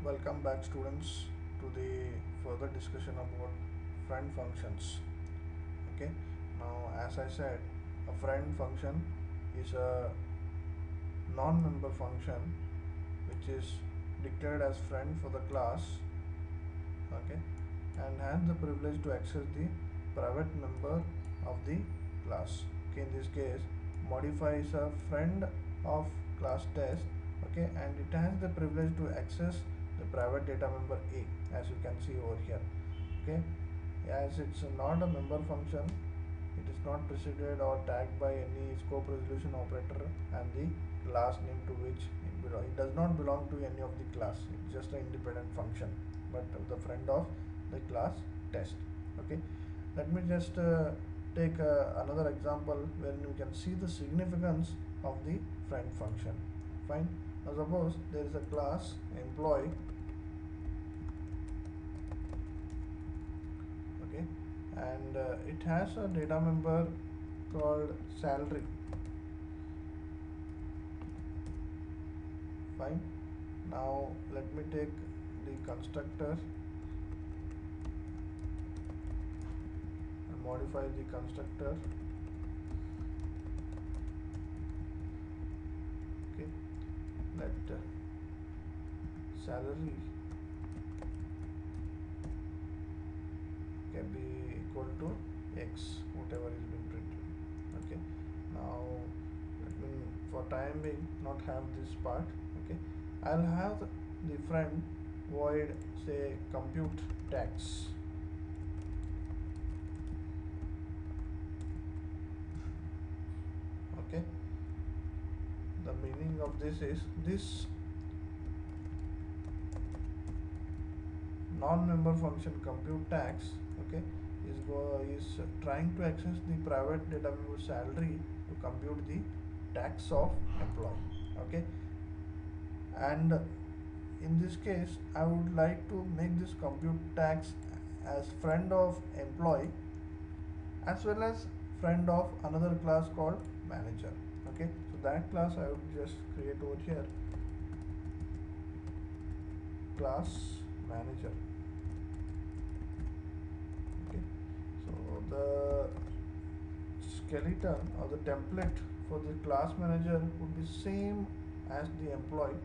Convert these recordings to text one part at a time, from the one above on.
Welcome back students to the further discussion about friend functions. Okay, now as I said, a friend function is a non-member function which is declared as friend for the class, okay, and has the privilege to access the private member of the class. Okay, in this case, modify is a friend of class test, okay, and it has the privilege to access the private data member A, as you can see over here. Okay, as it's not a member function, it is not preceded or tagged by any scope resolution operator and the class name to which it does not belong to any of the class. It's just an independent function, but the friend of the class test. Okay, let me just take another example wherein you can see the significance of the friend function. Fine. Now suppose there is a class employee, okay, and it has a data member called salary. Fine. Now let me take the constructor and modify the constructor. Okay, let salary can be equal to x, whatever is being printed. Okay, now let me for time being not have this part. Okay, I'll have the friend void say compute tax. Okay, the meaning of this is this non-member function compute tax, okay, is trying to access the private data member salary to compute the tax of employee. Okay, and in this case I would like to make this compute tax as friend of employee as well as friend of another class called manager. Okay, so that class I would just create over here, class manager. Okay, so the skeleton or the template for the class manager would be same as the employee.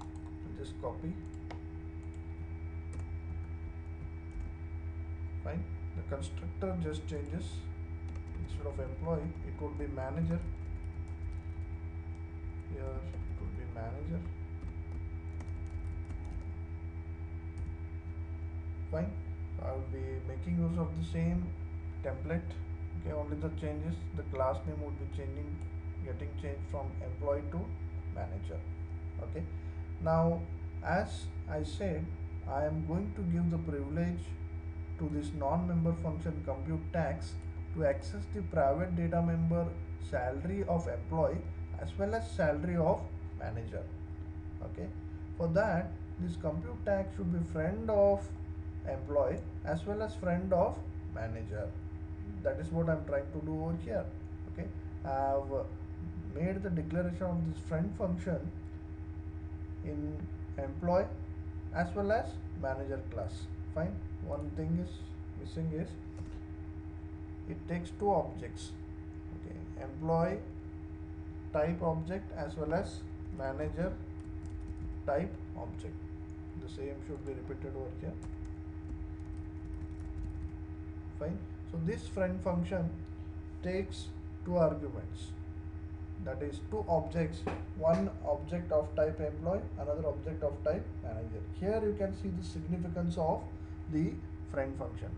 So just copy. Fine. The constructor just changes. Instead of employee, it would be manager. Here it would be manager. Fine. So I will be making use of the same template. Okay, only the changes, the class name would be getting changed from employee to manager. Okay, now as I said, I am going to give the privilege to this non-member function compute tax to access the private data member salary of employee as well as salary of manager. Okay, for that this compute tax should be friend of employee as well as friend of manager. That is what I'm trying to do over here. Okay, I have made the declaration of this friend function in employee as well as manager class. Fine. One thing is missing is it takes two objects. Okay, employee type object as well as manager type object. The same should be repeated over here. Fine. So this friend function takes two arguments, that is two objects, one object of type employee, another object of type manager. Here you can see the significance of the friend function.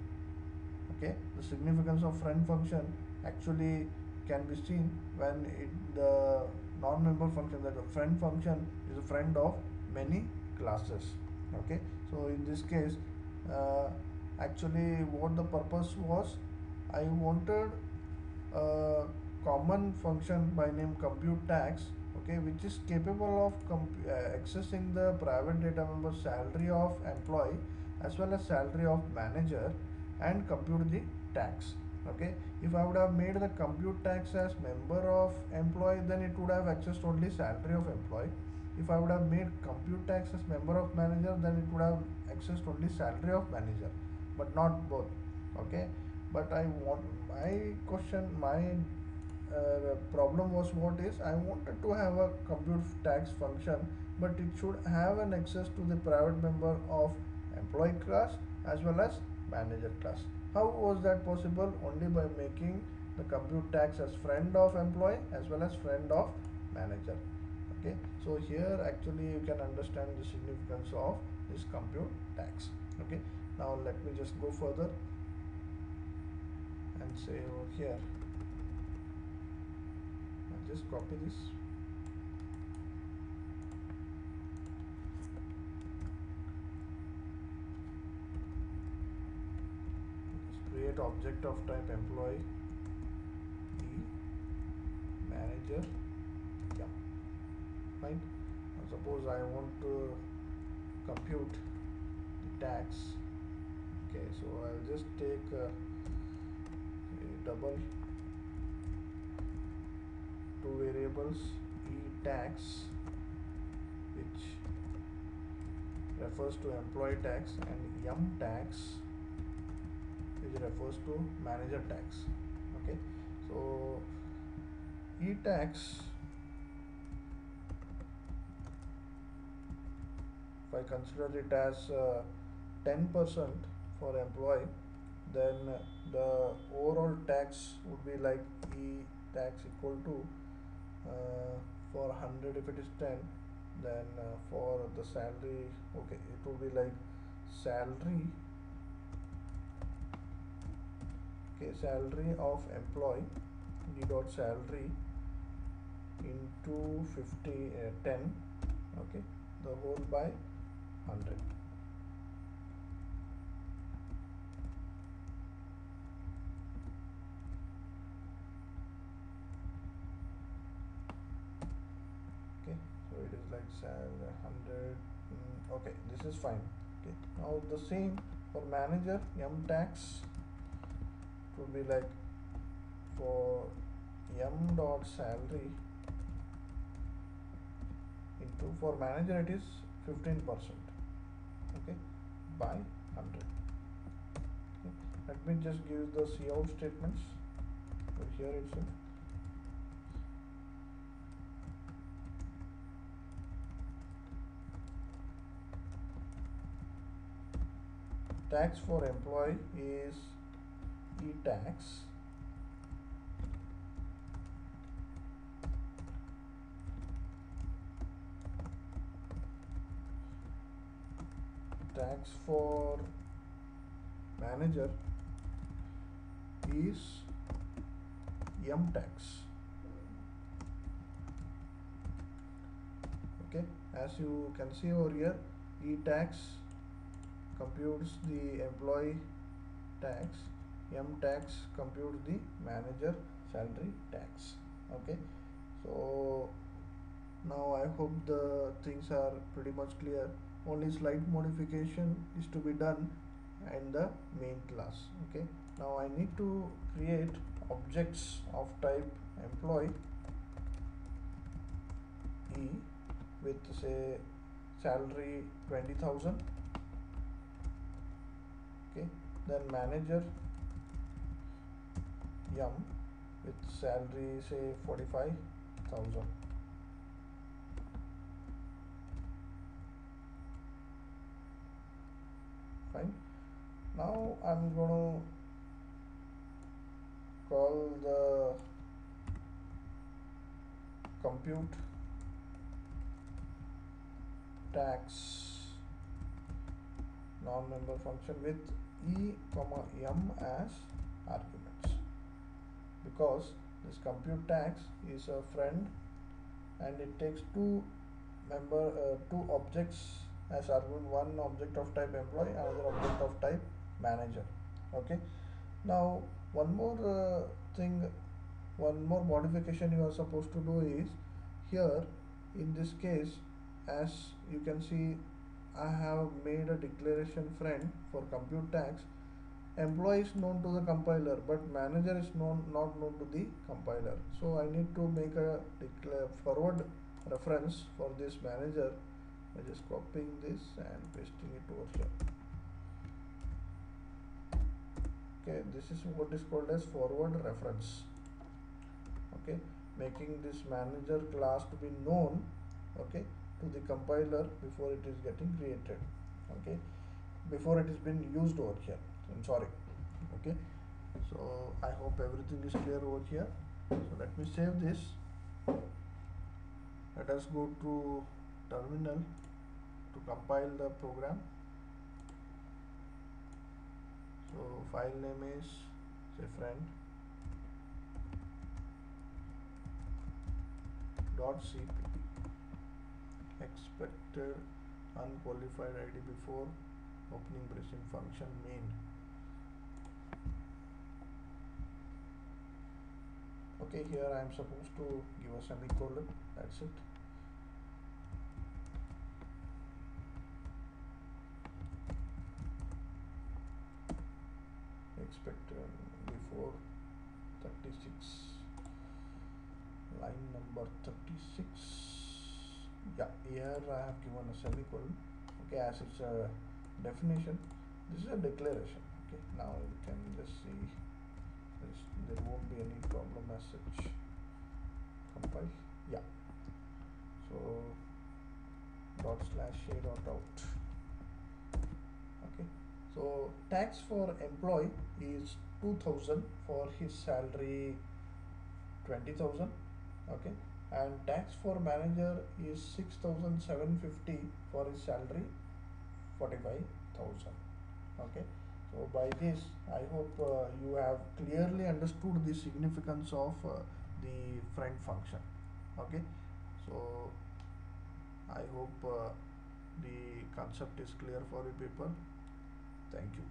Okay, the significance of friend function actually can be seen when the non-member function, that the friend function is a friend of many classes. Okay, so in this case actually what the purpose was, I wanted a common function by name compute tax, okay, which is capable of accessing the private data member salary of employee as well as salary of manager and compute the tax. Okay, if I would have made the compute tax as member of employee, then it would have accessed only salary of employee, If I would have made compute tax as member of manager, then it would have accessed only salary of manager, but not both. Okay, but I want my question, my problem was what is I wanted to have a compute tax function, but it should have an access to the private member of employee class as well as manager class. How was that possible? Only by making the compute tax as friend of employee as well as friend of manager. Okay, so here actually you can understand the significance of this compute tax. Okay, now let me just go further and say over here, I'll just copy this. Just create object of type employee e manager. Yeah, fine. Now suppose I want to compute the tax. Okay, so I'll just take a double two variables e tax, which refers to employee tax, and yum tax, which refers to manager tax. Okay, so e tax, if I consider it as 10% for employee, then the overall tax would be like e tax equal to for 100 if it is 10, then for the salary, okay, it will be like salary, okay, salary of employee d dot salary into 10, okay, the whole by 100. Okay, so it is like 100. Okay, this is fine. Okay, now the same for manager m tax, it would be like for m dot salary into, for manager it is 15%, okay, by 100. Okay. Let me just give the cout statements over here itself. Tax for employee is e tax, tax for manager is m tax. Okay, as you can see over here, e tax computes the employee tax, m tax computes the manager salary tax. Okay, so now I hope the things are pretty much clear. Only slight modification is to be done in the main class. Okay, now I need to create objects of type employee e with say salary 20,000. Okay, then manager yum with salary say 45,000. Fine. Now I'm going to call the compute tax non-member function with e comma m as arguments, because this compute tax is a friend and it takes two objects as argument, one object of type employee, another object of type manager. Okay, now one more thing, one more modification you are supposed to do is here in this case, as you can see, I have made a declaration friend for compute tax. Employee is known to the compiler, but manager is not known to the compiler. So I need to make a forward reference for this manager by just copying this and pasting it over here. Okay, this is what is called as forward reference. Okay, making this manager class to be known, okay, to the compiler before it is getting created, okay, before it has been used over here. I'm sorry. Okay, so I hope everything is clear over here. So let me save this. Let us go to terminal to compile the program. So file name is, say, friend dot cpp, expected unqualified id before opening bracing function main. Okay, here I am supposed to give a semicolon, that's it. Expected before 36, line number 36. Yeah, here I have given a semicolon. Okay, as it's a definition, this is a declaration. Okay, now you can just see this, there won't be any problem as such. Compile. Yeah, so dot slash a dot out. Okay, so tax for employee is 2000 for his salary 20,000. Okay, and tax for manager is 6,750 for his salary 45,000. Okay, so by this I hope you have clearly understood the significance of the friend function. Okay, so I hope the concept is clear for you people. Thank you.